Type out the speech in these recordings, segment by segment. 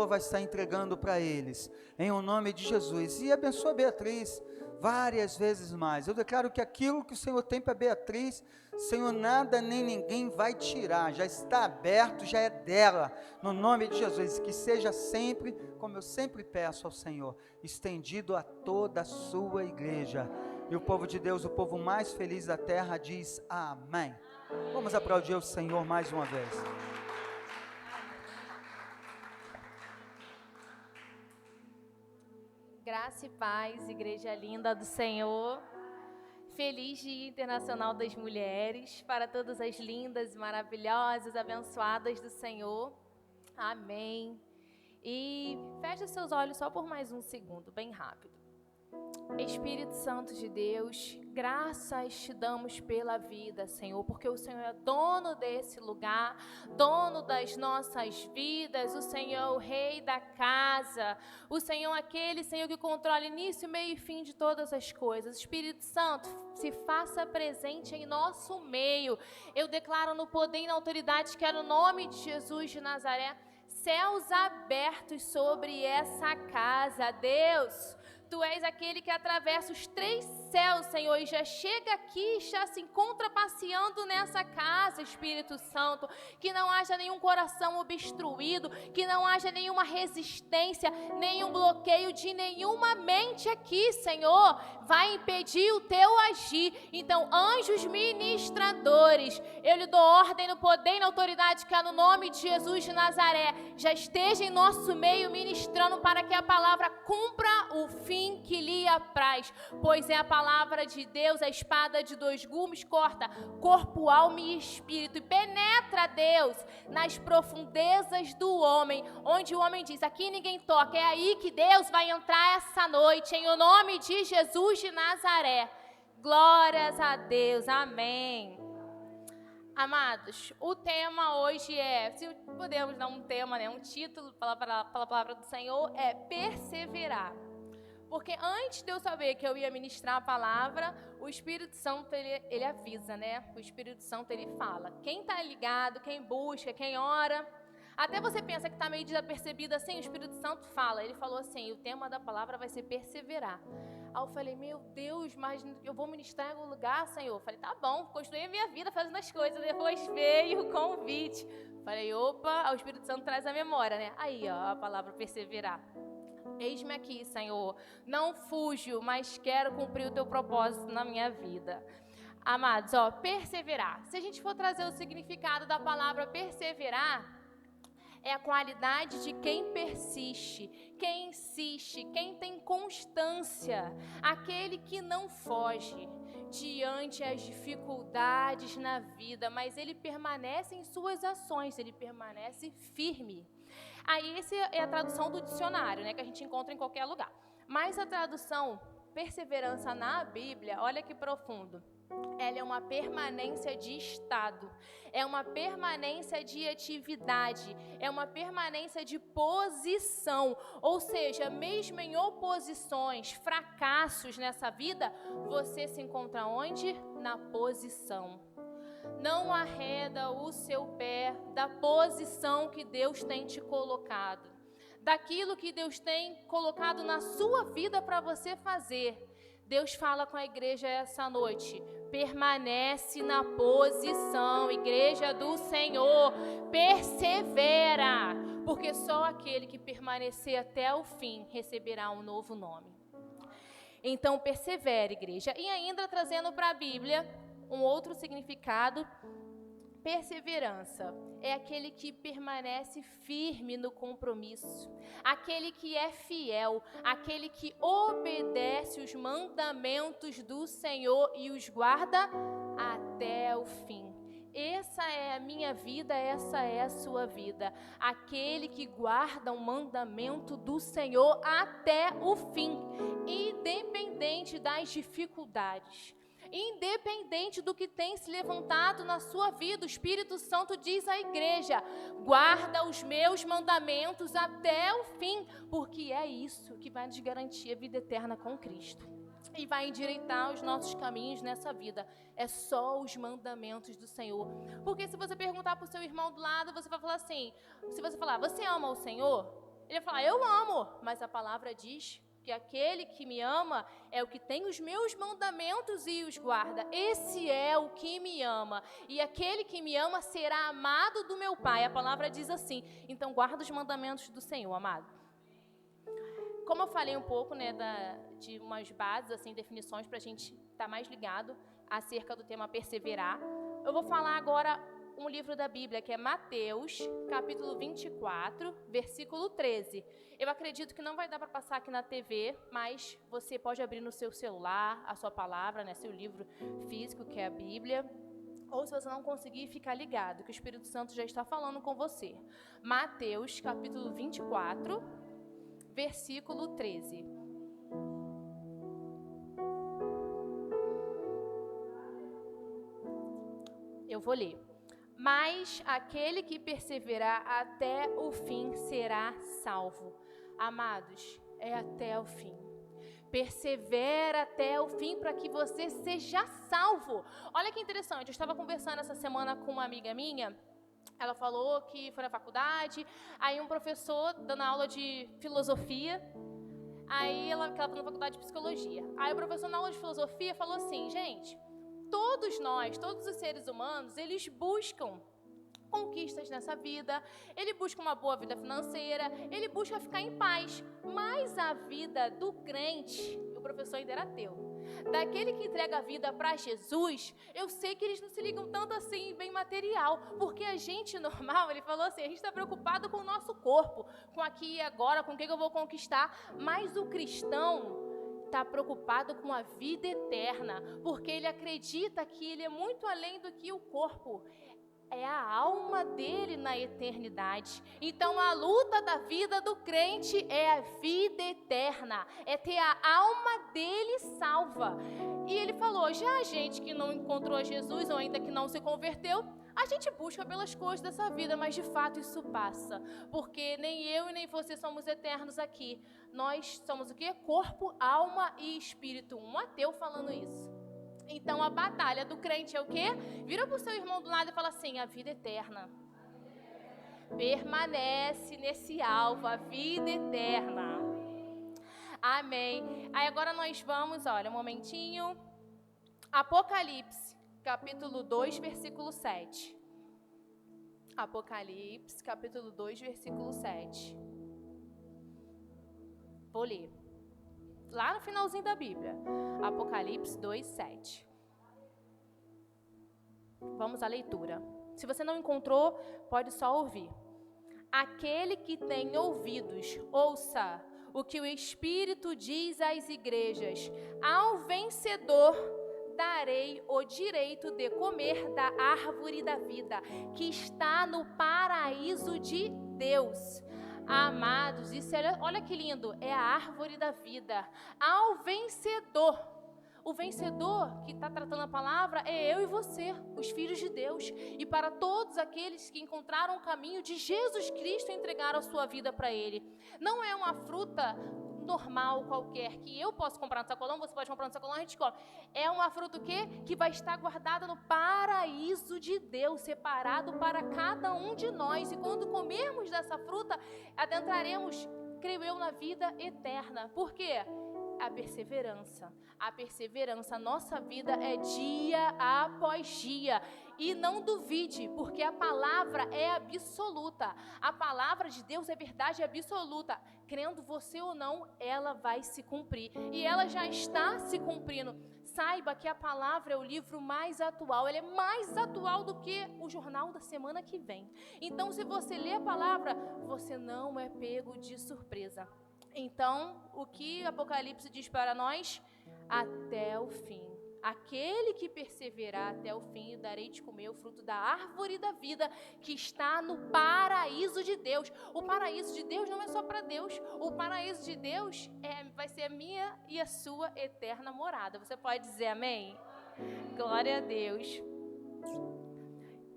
Senhor vai estar entregando para eles, em o nome de Jesus. E abençoa a Beatriz várias vezes mais. Eu declaro que aquilo que o Senhor tem para Beatriz, Senhor, nada nem ninguém vai tirar, já está aberto, já é dela, no nome de Jesus. Que seja sempre, como eu sempre peço ao Senhor, estendido a toda a sua igreja. E o povo de Deus, o povo mais feliz da terra, diz amém. Vamos aplaudir o Senhor mais uma vez. Graça e paz, igreja linda do Senhor. Feliz Dia Internacional das Mulheres, para todas as lindas, maravilhosas, abençoadas do Senhor. Amém. E feche seus olhos só por mais um segundo, bem rápido. Espírito Santo de Deus, graças te damos pela vida, Senhor, porque o Senhor é dono desse lugar, dono das nossas vidas, o Senhor é o rei da casa, o Senhor é aquele, Senhor, que controla início, meio e fim de todas as coisas. Espírito Santo, se faça presente em nosso meio. Eu declaro no poder e na autoridade que é no nome de Jesus de Nazaré, céus abertos sobre essa casa, Deus. Tu és aquele que atravessa os 3 céus, Senhor, e já chega aqui, já se encontra passeando nessa casa, Espírito Santo. Que não haja nenhum coração obstruído, que não haja nenhuma resistência, nenhum bloqueio de nenhuma mente aqui, Senhor. Vai impedir o teu agir. Então, anjos ministradores, eu lhe dou ordem no poder e na autoridade que é no nome de Jesus de Nazaré, já esteja em nosso meio ministrando para que a palavra cumpra o fim que lhe apraz, pois é a palavra de Deus, a espada de 2 gumes, corta corpo, alma e espírito, e penetra, Deus, nas profundezas do homem, onde o homem diz, aqui ninguém toca. É aí que Deus vai entrar essa noite, em o nome de Jesus de Nazaré. Glórias a Deus, amém. Amados, o tema hoje é, se podemos dar um tema, né, um título pela palavra do Senhor, é perseverar. Porque antes de eu saber que eu ia ministrar a palavra, o Espírito Santo, ele avisa, né? O Espírito Santo, ele fala. Quem está ligado, quem busca, quem ora, até você pensa que está meio desapercebido assim, o Espírito Santo fala. Ele falou assim, o tema da palavra vai ser perseverar. Aí eu falei, meu Deus, mas eu vou ministrar em algum lugar, Senhor? Eu falei, tá bom, construí a minha vida fazendo as coisas. Depois veio o convite. Falei, opa, o Espírito Santo traz a memória, né? Aí, ó, a palavra perseverar. Eis-me aqui, Senhor, não fujo, mas quero cumprir o teu propósito na minha vida. Amados, ó, perseverar. Se a gente for trazer o significado da palavra perseverar, é a qualidade de quem persiste, quem insiste, quem tem constância, aquele que não foge diante as dificuldades na vida, mas ele permanece em suas ações, ele permanece firme. Aí, essa é a tradução do dicionário, né, que a gente encontra em qualquer lugar. Mas a tradução perseverança na Bíblia, olha que profundo. Ela é uma permanência de estado, é uma permanência de atividade, é uma permanência de posição. Ou seja, mesmo em oposições, fracassos nessa vida, você se encontra onde? Na posição. Não arreda o seu pé da posição que Deus tem te colocado, daquilo que Deus tem colocado na sua vida para você fazer. Deus fala com a igreja essa noite, permanece na posição, igreja do Senhor, persevera, porque só aquele que permanecer até o fim receberá um novo nome. Então persevere, igreja. E ainda trazendo para a Bíblia um outro significado, perseverança é aquele que permanece firme no compromisso, aquele que é fiel, aquele que obedece os mandamentos do Senhor e os guarda até o fim. Essa é a minha vida, essa é a sua vida. Aquele que guarda o mandamento do Senhor até o fim, independente das dificuldades. Independente do que tem se levantado na sua vida, o Espírito Santo diz à igreja, guarda os meus mandamentos até o fim, porque é isso que vai nos garantir a vida eterna com Cristo. E vai endireitar os nossos caminhos nessa vida. É só os mandamentos do Senhor. Porque se você perguntar para o seu irmão do lado, você vai falar assim, se você falar, você ama o Senhor? Ele fala, eu amo, mas a palavra diz que aquele que me ama é o que tem os meus mandamentos e os guarda. Esse é o que me ama. E aquele que me ama será amado do meu Pai. A palavra diz assim. Então, guarda os mandamentos do Senhor, amado. Como eu falei um pouco, né, de umas bases, assim, definições para a gente estar mais ligado acerca do tema perseverar, eu vou falar agora um livro da Bíblia, que é Mateus, capítulo 24, versículo 13. Eu acredito que não vai dar para passar aqui na TV, mas você pode abrir no seu celular a sua palavra, né, seu livro físico, que é a Bíblia. Ou se você não conseguir, ficar ligado, que o Espírito Santo já está falando com você. Mateus, capítulo 24, versículo 13. Eu vou ler. Mas aquele que perseverar até o fim será salvo. Amados, é até o fim. Persevera até o fim para que você seja salvo. Olha que interessante, eu estava conversando essa semana com uma amiga minha. Ela falou que foi na faculdade, aí um professor dando aula de filosofia, que ela está na faculdade de psicologia. Aí o professor na aula de filosofia falou assim, gente, todos nós, todos os seres humanos, eles buscam conquistas nessa vida, ele busca uma boa vida financeira, ele busca ficar em paz, mas a vida do crente, o professor ainda era ateu, daquele que entrega a vida para Jesus, eu sei que eles não se ligam tanto assim em bem material, porque a gente normal, ele falou assim, a gente está preocupado com o nosso corpo, com aqui e agora, com o que eu vou conquistar, mas o cristão está preocupado com a vida eterna, porque ele acredita que ele é muito além do que o corpo, é a alma dele na eternidade. Então a luta da vida do crente é a vida eterna, é ter a alma dele salva. E ele falou, já a gente que não encontrou Jesus ou ainda que não se converteu, a gente busca pelas coisas dessa vida, mas de fato isso passa, porque nem eu e nem você somos eternos aqui. Nós somos o quê? Corpo, alma e espírito. Um ateu falando isso. Então a batalha do crente é o quê? Vira para o seu irmão do lado e fala assim, a vida eterna. Permanece nesse alvo, a vida eterna. Amém. Aí agora nós vamos, olha, um momentinho. Apocalipse, capítulo 2, versículo 7. Apocalipse, capítulo 2, versículo 7. Vou ler. Lá no finalzinho da Bíblia. Apocalipse 2, 7. Vamos à leitura. Se você não encontrou, pode só ouvir. Aquele que tem ouvidos, ouça o que o Espírito diz às igrejas. Ao vencedor darei o direito de comer da árvore da vida, que está no paraíso de Deus. Amados, isso olha que lindo, é a árvore da vida. Ao vencedor, o vencedor que está tratando a palavra é eu e você, os filhos de Deus. E para todos aqueles que encontraram o caminho de Jesus Cristo e entregaram a sua vida para Ele. Não é uma fruta normal qualquer, que eu posso comprar no sacolão, você pode comprar no sacolão, a gente come. É uma fruta o quê? Que vai estar guardada no paraíso de Deus, separado para cada um de nós. E quando comermos dessa fruta, adentraremos, creio eu, na vida eterna. Por quê? A perseverança. A perseverança, a nossa vida é dia após dia. E não duvide, porque a palavra é absoluta. A palavra de Deus é verdade absoluta. Crendo você ou não, ela vai se cumprir. E ela já está se cumprindo. Saiba que a palavra é o livro mais atual. Ele é mais atual do que o jornal da semana que vem. Então, se você lê a palavra, você não é pego de surpresa. Então, o que Apocalipse diz para nós? Até o fim. Aquele que perseverar até o fim, eu darei de comer o fruto da árvore da vida que está no paraíso de Deus. O paraíso de Deus não é só para Deus. O paraíso de Deus vai ser a minha e a sua eterna morada. Você pode dizer amém? Glória a Deus.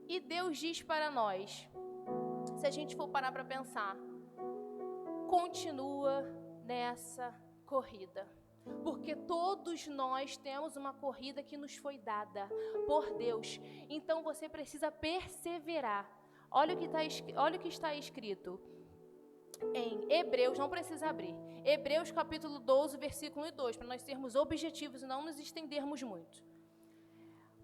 E Deus diz para nós, se a gente for parar para pensar, continua nessa corrida. Porque todos nós temos uma corrida que nos foi dada por Deus. Então você precisa perseverar. Olha o que está escrito. em Hebreus, não precisa abrir, Hebreus capítulo 12, versículo 2, para nós sermos objetivos e não nos estendermos muito.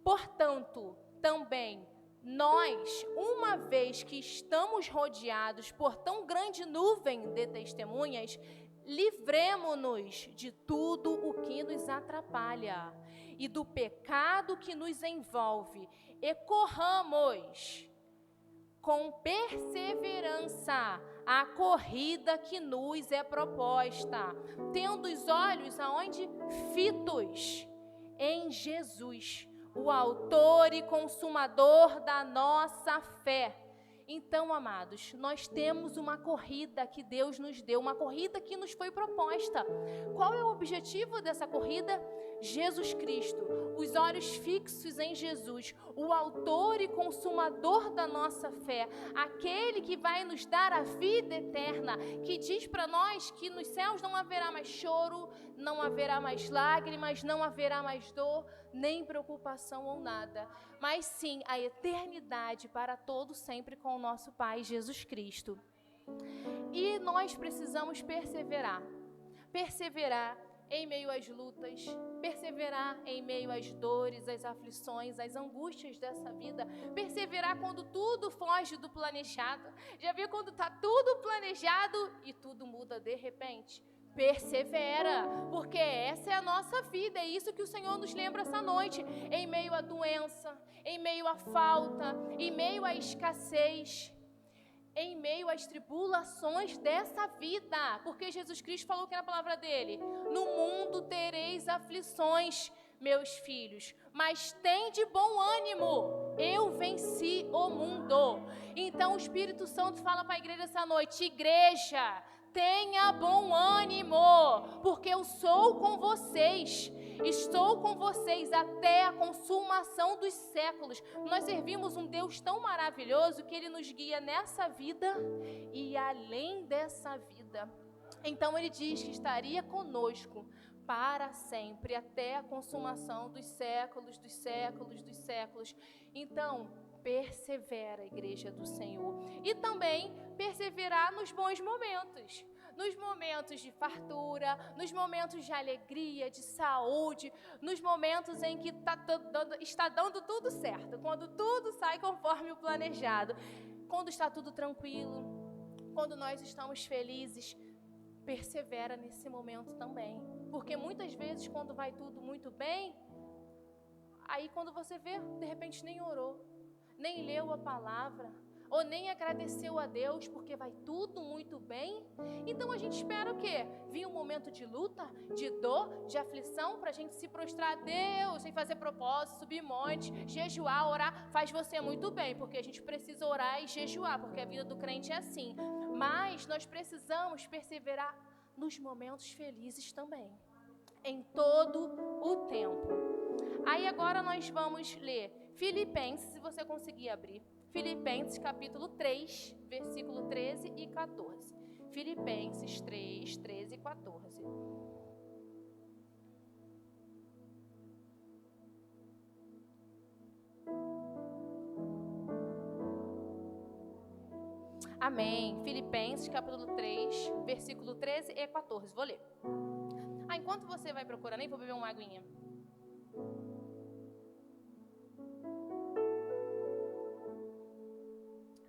Portanto, também nós, uma vez que estamos rodeados por tão grande nuvem de testemunhas, livremo-nos de tudo o que nos atrapalha e do pecado que nos envolve, e corramos com perseverança a corrida que nos é proposta, tendo os olhos aonde? Fitos em Jesus, o autor e consumador da nossa fé. Então, amados, nós temos uma corrida que Deus nos deu, uma corrida que nos foi proposta. Qual é o objetivo dessa corrida? Jesus Cristo, os olhos fixos em Jesus, o autor e consumador da nossa fé, aquele que vai nos dar a vida eterna, que diz para nós que nos céus não haverá mais choro, não haverá mais lágrimas, não haverá mais dor, nem preocupação ou nada, mas sim a eternidade para todo sempre com o nosso Pai Jesus Cristo. E nós precisamos perseverar em meio às lutas, perseverar em meio às dores, às aflições, às angústias dessa vida, perseverar quando tudo foge do planejado. Já viu quando está tudo planejado e tudo muda de repente? Persevera, porque essa é a nossa vida, é isso que o Senhor nos lembra essa noite, em meio à doença, em meio à falta, em meio à escassez, em meio às tribulações dessa vida, porque Jesus Cristo falou que na palavra dele, no mundo tereis aflições, meus filhos, mas tende bom ânimo, eu venci o mundo. Então o Espírito Santo fala para a igreja essa noite: igreja, tenha bom ânimo, porque eu sou com vocês. Estou com vocês até a consumação dos séculos. Nós servimos um Deus tão maravilhoso que Ele nos guia nessa vida e além dessa vida. Então Ele diz que estaria conosco para sempre, até a consumação dos séculos, dos séculos, dos séculos. Então, persevera, igreja do Senhor. E também perseverar nos bons momentos. Nos momentos de fartura, nos momentos de alegria, de saúde, nos momentos em que está dando tudo certo, quando tudo sai conforme o planejado, quando está tudo tranquilo, quando nós estamos felizes, persevera nesse momento também, porque muitas vezes quando vai tudo muito bem, aí quando você vê, de repente nem orou, nem leu a palavra, ou nem agradeceu a Deus, porque vai tudo muito bem. Então a gente espera o quê? Vir um momento de luta, de dor, de aflição, para a gente se prostrar a Deus, sem fazer propósito, subir monte, jejuar, orar. Faz você muito bem, porque a gente precisa orar e jejuar, porque a vida do crente é assim. Mas nós precisamos perseverar nos momentos felizes também, em todo o tempo. Aí agora nós vamos ler Filipenses, se você conseguir abrir. Filipenses capítulo 3, versículo 13 e 14. Filipenses 3, 13 e 14. Amém. Filipenses capítulo 3, versículo 13 e 14. Vou ler. Enquanto você vai procurando, nem vou beber uma aguinha.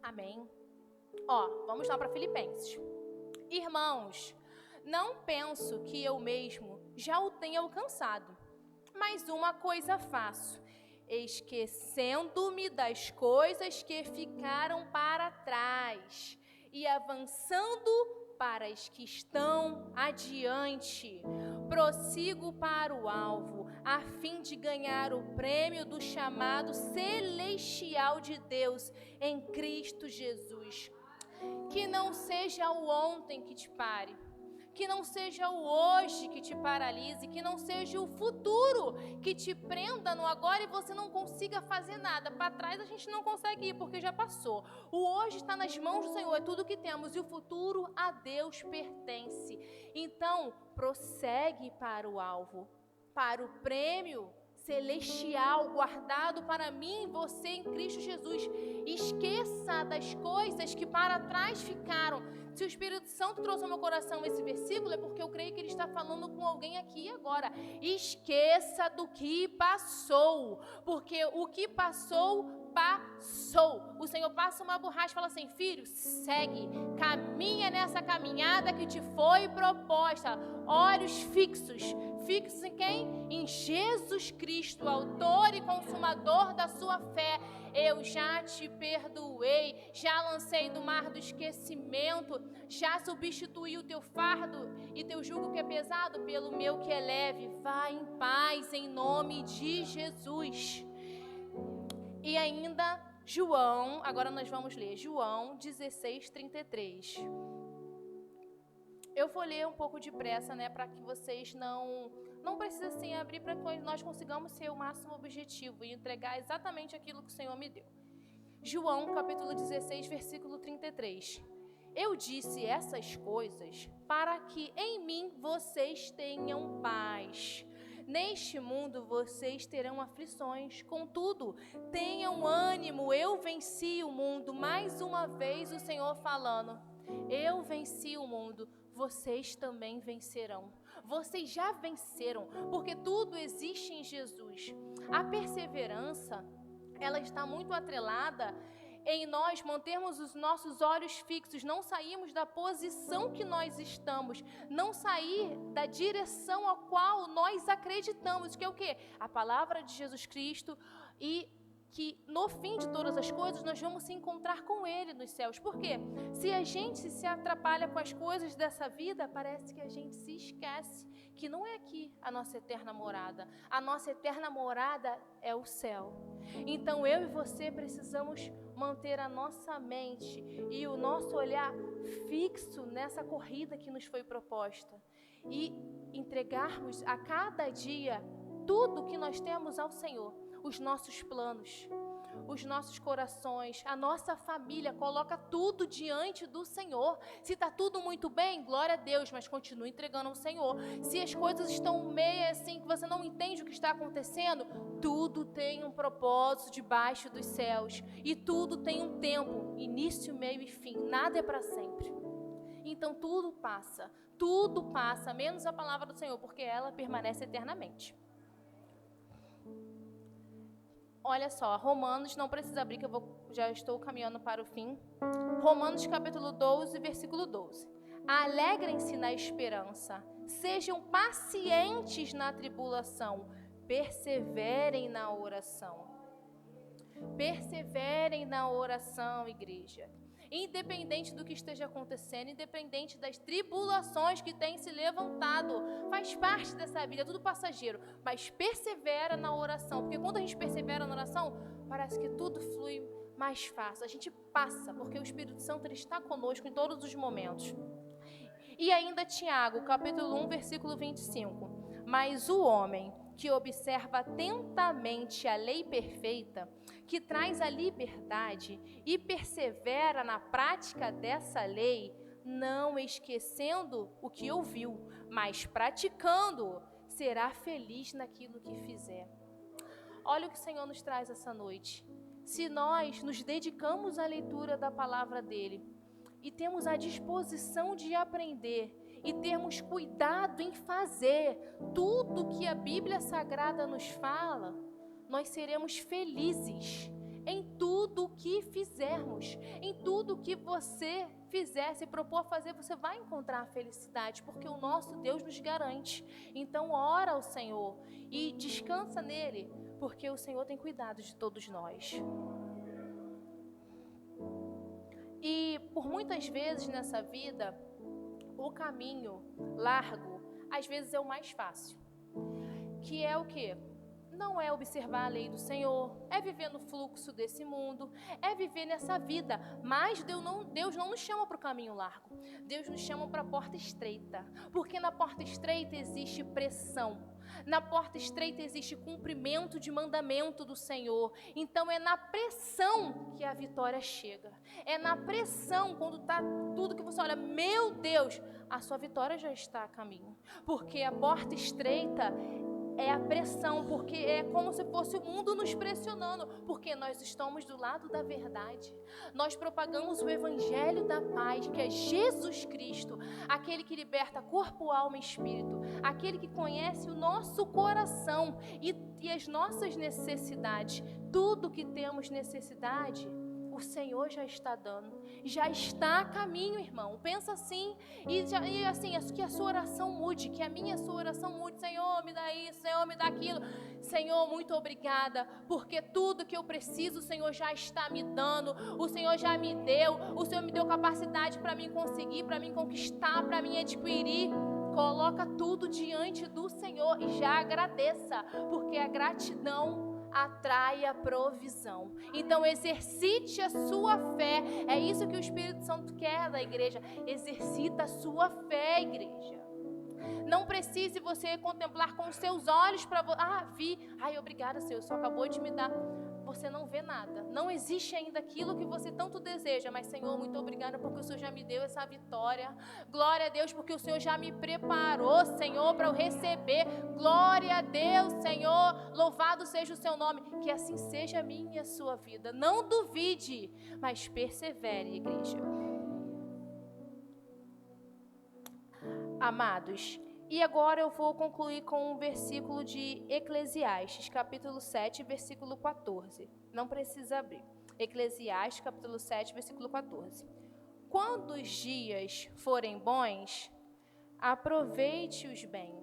Amém. Vamos lá para Filipenses. Irmãos, não penso que eu mesmo já o tenha alcançado, mas uma coisa faço, esquecendo-me das coisas que ficaram para trás e avançando para as que estão adiante. Prossigo para o alvo, a fim de ganhar o prêmio do chamado celestial de Deus em Cristo Jesus. Que não seja o ontem que te pare, que não seja o hoje que te paralise, que não seja o futuro que te prenda no agora e você não consiga fazer nada. Para trás a gente não consegue ir porque já passou. O hoje está nas mãos do Senhor, é tudo que temos, e o futuro a Deus pertence. Então, prossegue para o alvo, para o prêmio celestial guardado para mim e você em Cristo Jesus. Esqueça das coisas que para trás ficaram. Se o Espírito Santo trouxe ao meu coração esse versículo, é porque eu creio que ele está falando com alguém aqui e agora. Esqueça do que passou, porque o que passou, passou. O Senhor passa uma borracha e fala assim: filho, segue, caminha nessa caminhada que te foi proposta. Olhos fixos. Fixos em quem? Em Jesus Cristo, autor e consumador da sua fé. Eu já te perdoei, já lancei do mar do esquecimento, já substituí o teu fardo e teu jugo que é pesado pelo meu que é leve. Vá em paz em nome de Jesus. E ainda João, agora nós vamos ler João 16:33. Eu vou ler um pouco depressa, né, para que vocês não precisem assim, abrir, para que nós consigamos ser o máximo objetivo e entregar exatamente aquilo que o Senhor me deu. João, capítulo 16, versículo 33. Eu disse essas coisas para que em mim vocês tenham paz. Neste mundo vocês terão aflições, contudo, tenham ânimo, eu venci o mundo. Mais uma vez o Senhor falando, eu venci o mundo, vocês também vencerão. Vocês já venceram, porque tudo existe em Jesus. A perseverança, ela está muito atrelada em nós mantermos os nossos olhos fixos, não sairmos da posição que nós estamos, não sair da direção a qual nós acreditamos, que é o quê? A palavra de Jesus Cristo, e que no fim de todas as coisas nós vamos se encontrar com Ele nos céus. Por quê? Se a gente se atrapalha com as coisas dessa vida, parece que a gente se esquece que não é aqui a nossa eterna morada. A nossa eterna morada é o céu. Então eu e você precisamos manter a nossa mente e o nosso olhar fixo nessa corrida que nos foi proposta e entregarmos a cada dia tudo que nós temos ao Senhor. Os nossos planos, os nossos corações, a nossa família, coloca tudo diante do Senhor. Se está tudo muito bem, glória a Deus, mas continue entregando ao Senhor. Se as coisas estão meio assim, que você não entende o que está acontecendo, tudo tem um propósito debaixo dos céus, e tudo tem um tempo, início, meio e fim, nada é para sempre. Então tudo passa, menos a palavra do Senhor, porque ela permanece eternamente. Olha só, Romanos, não precisa abrir que já estou caminhando para o fim. Romanos capítulo 12, versículo 12. Alegrem-se na esperança, sejam pacientes na tribulação, perseverem na oração. Perseverem na oração, igreja. Independente do que esteja acontecendo, independente das tribulações que têm se levantado, faz parte dessa vida, é tudo passageiro, mas persevera na oração, porque quando a gente persevera na oração, parece que tudo flui mais fácil, a gente passa, porque o Espírito Santo ele está conosco em todos os momentos. E ainda Tiago, capítulo 1, versículo 25, mas o homem que observa atentamente a lei perfeita, que traz a liberdade e persevera na prática dessa lei, não esquecendo o que ouviu, mas praticando, será feliz naquilo que fizer. Olha o que o Senhor nos traz essa noite. Se nós nos dedicamos à leitura da palavra dele e temos a disposição de aprender e termos cuidado em fazer tudo que a Bíblia Sagrada nos fala, nós seremos felizes em tudo o que fizermos, em tudo o que você fizer, se propor a fazer, você vai encontrar a felicidade, porque o nosso Deus nos garante. Então ora ao Senhor e descansa nele, porque o Senhor tem cuidado de todos nós. E por muitas vezes nessa vida, o caminho largo, às vezes é o mais fácil, que é o quê? Não é observar a lei do Senhor, é viver no fluxo desse mundo, é viver nessa vida, mas Deus não nos chama para o caminho largo, Deus nos chama para a porta estreita, porque na porta estreita existe pressão, na porta estreita existe cumprimento de mandamento do Senhor. Então é na pressão que a vitória chega, é na pressão, quando está tudo que você olha, meu Deus, a sua vitória já está a caminho, porque a porta estreita é a pressão, porque é como se fosse o mundo nos pressionando, porque nós estamos do lado da verdade. Nós propagamos o evangelho da paz, que é Jesus Cristo, aquele que liberta corpo, alma e espírito, aquele que conhece o nosso coração e as nossas necessidades. Tudo que temos necessidade, o Senhor já está dando, já está a caminho, irmão. Pensa assim, e assim, que a sua oração mude, que a sua oração mude. Senhor, me dá isso, Senhor, me dá aquilo. Senhor, muito obrigada, porque tudo que eu preciso, o Senhor já está me dando, o Senhor já me deu, o Senhor me deu capacidade para mim conseguir, para mim conquistar, para mim adquirir. Coloca tudo diante do Senhor e já agradeça, porque a gratidão atrai a provisão. Então exercite a sua fé. É isso que o Espírito Santo quer da igreja. Exercita a sua fé, igreja. Não precise você contemplar com os seus olhos para vi. Ai, obrigada, Senhor, só acabou de me dar. Você não vê nada. Não existe ainda aquilo que você tanto deseja. Mas, Senhor, muito obrigada porque o Senhor já me deu essa vitória. Glória a Deus porque o Senhor já me preparou, Senhor, para eu receber. Glória a Deus, Senhor. Louvado seja o seu nome. Que assim seja a minha e a sua vida. Não duvide, mas persevere, igreja. Amados, e agora eu vou concluir com um versículo de Eclesiastes, capítulo 7, versículo 14. Não precisa abrir. Eclesiastes, capítulo 7, versículo 14. Quando os dias forem bons, aproveite-os bem.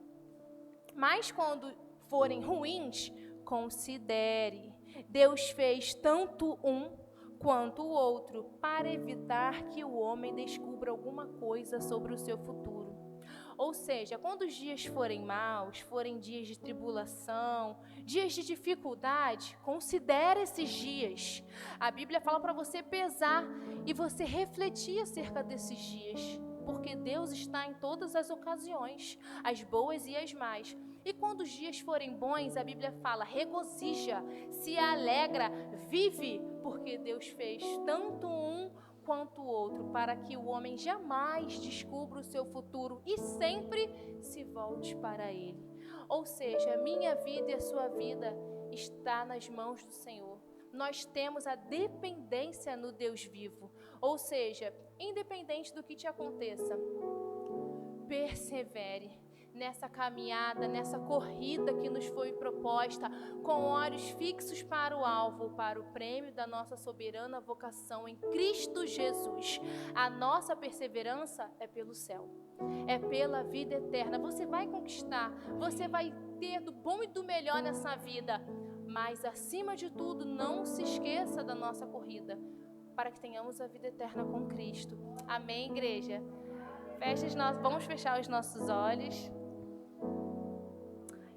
Mas quando forem ruins, considere. Deus fez tanto um quanto o outro para evitar que o homem descubra alguma coisa sobre o seu futuro. Ou seja, quando os dias forem maus, forem dias de tribulação, dias de dificuldade, considere esses dias. A Bíblia fala para você pesar e você refletir acerca desses dias, porque Deus está em todas as ocasiões, as boas e as más. E quando os dias forem bons, a Bíblia fala, regozija, se alegra, vive, porque Deus fez tanto um quanto o outro, para que o homem jamais descubra o seu futuro e sempre se volte para Ele. Ou seja, a minha vida e a sua vida está nas mãos do Senhor. Nós temos a dependência no Deus vivo. Ou seja, independente do que te aconteça, persevere nessa caminhada, nessa corrida que nos foi proposta, com olhos fixos para o alvo, para o prêmio da nossa soberana vocação em Cristo Jesus. A nossa perseverança é pelo céu, é pela vida eterna. Você vai conquistar, você vai ter do bom e do melhor nessa vida, mas acima de tudo, não se esqueça da nossa corrida, para que tenhamos a vida eterna com Cristo. Amém, igreja? Vamos fechar os nossos olhos.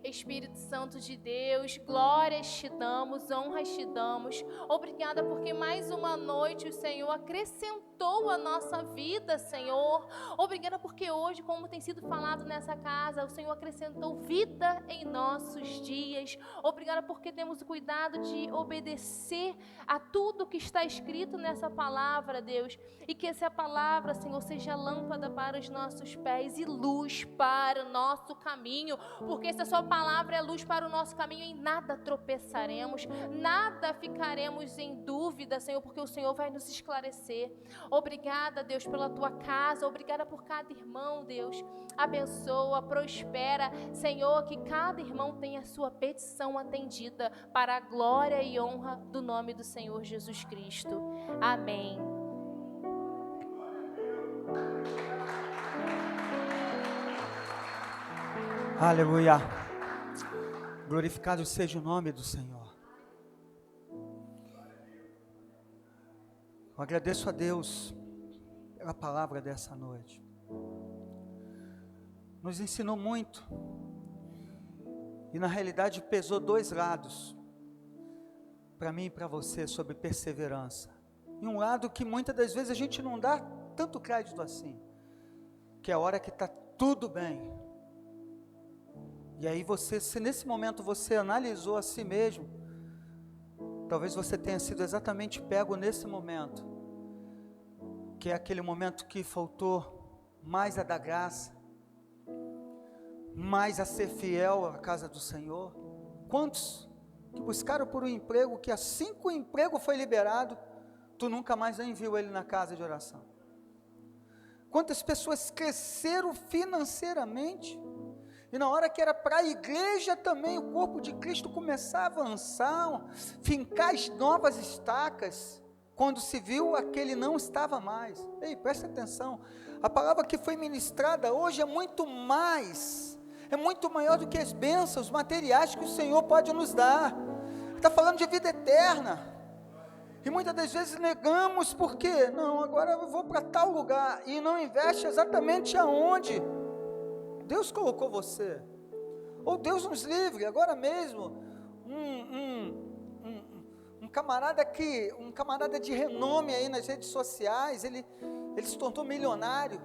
Espírito Santo de Deus, glórias te damos, honras te damos. Obrigada porque mais uma noite o Senhor acrescentou a nossa vida, Senhor. Obrigada porque hoje, como tem sido falado nessa casa, o Senhor acrescentou vida em nossos dias. Obrigada porque temos o cuidado de obedecer a tudo que está escrito nessa palavra, Deus. E que essa palavra, Senhor, seja lâmpada para os nossos pés e luz para o nosso caminho. Porque se a sua palavra é luz para o nosso caminho, em nada tropeçaremos, nada ficaremos em dúvida, Senhor, porque o Senhor vai nos esclarecer. Obrigada, Deus, pela tua casa, obrigada por cada irmão, Deus. Abençoa, prospera, Senhor, que cada irmão tenha a sua petição atendida para a glória e honra do nome do Senhor Jesus Cristo. Amém. Aleluia. Glorificado seja o nome do Senhor. Eu agradeço a Deus pela palavra dessa noite. Nos ensinou muito. E na realidade pesou dois lados, para mim e para você, sobre perseverança. E um lado que muitas das vezes a gente não dá tanto crédito assim, que é a hora que está tudo bem. E aí você, se nesse momento você analisou a si mesmo, talvez você tenha sido exatamente pego nesse momento, que é aquele momento que faltou mais a da graça, mais a ser fiel à casa do Senhor? Quantos que buscaram por um emprego, que assim que o emprego foi liberado, tu nunca mais nem viu ele na casa de oração? Quantas pessoas cresceram financeiramente, e na hora que era para a igreja também, o corpo de Cristo começar a avançar, fincar as novas estacas, quando se viu, aquele não estava mais. Ei, presta atenção, a palavra que foi ministrada hoje é muito maior do que as bênçãos materiais que o Senhor pode nos dar. Está falando de vida eterna, e muitas das vezes negamos, porque, não, agora eu vou para tal lugar, e não investe exatamente aonde Deus colocou você. Ou Deus nos livre, agora mesmo, um camarada de renome aí nas redes sociais, ele se tornou milionário,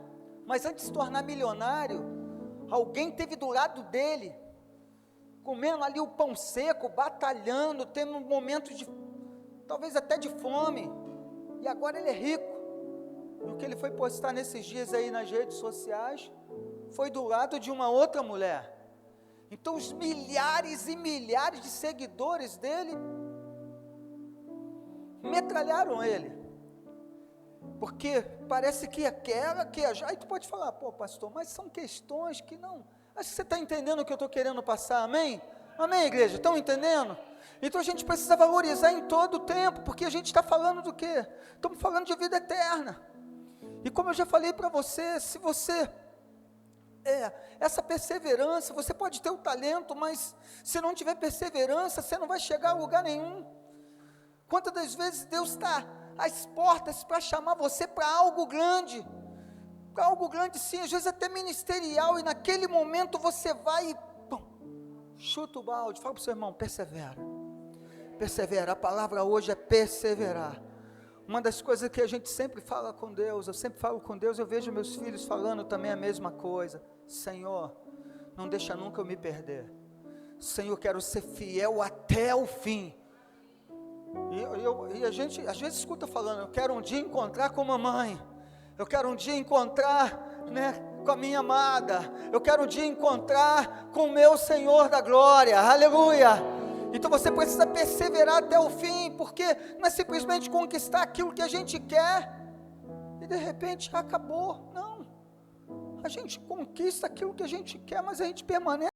mas antes de se tornar milionário, alguém teve do lado dele, comendo ali o pão seco, batalhando, tendo um momento de, talvez até de fome, e agora ele é rico. E o que ele foi postar nesses dias aí nas redes sociais, foi do lado de uma outra mulher. Então os milhares e milhares de seguidores dele metralharam ele, porque parece que aquela que é já, aí tu pode falar, pô pastor, mas são questões que não, acho que você está entendendo o que eu estou querendo passar, amém? Amém, igreja, estão entendendo? Então a gente precisa valorizar em todo o tempo, porque a gente está falando do quê? Estamos falando de vida eterna, e como eu já falei para você, se você essa perseverança, você pode ter o talento, mas se não tiver perseverança, você não vai chegar a lugar nenhum. Quantas das vezes Deus está às portas para chamar você para algo grande sim, às vezes até ministerial, e naquele momento você vai e chuta o balde. Fala para o seu irmão, persevera, a palavra hoje é perseverar. Uma das coisas que a gente sempre fala com Deus, eu sempre falo com Deus, eu vejo meus filhos falando também a mesma coisa: Senhor, não deixa nunca eu me perder, Senhor, quero ser fiel até o fim. E a gente às vezes escuta falando, eu quero um dia encontrar com a mamãe, eu quero um dia encontrar, com a minha amada, eu quero um dia encontrar com o meu Senhor da glória, aleluia. Então você precisa perseverar até o fim, porque não é simplesmente conquistar aquilo que a gente quer, e de repente acabou, não, a gente conquista aquilo que a gente quer, mas a gente permanece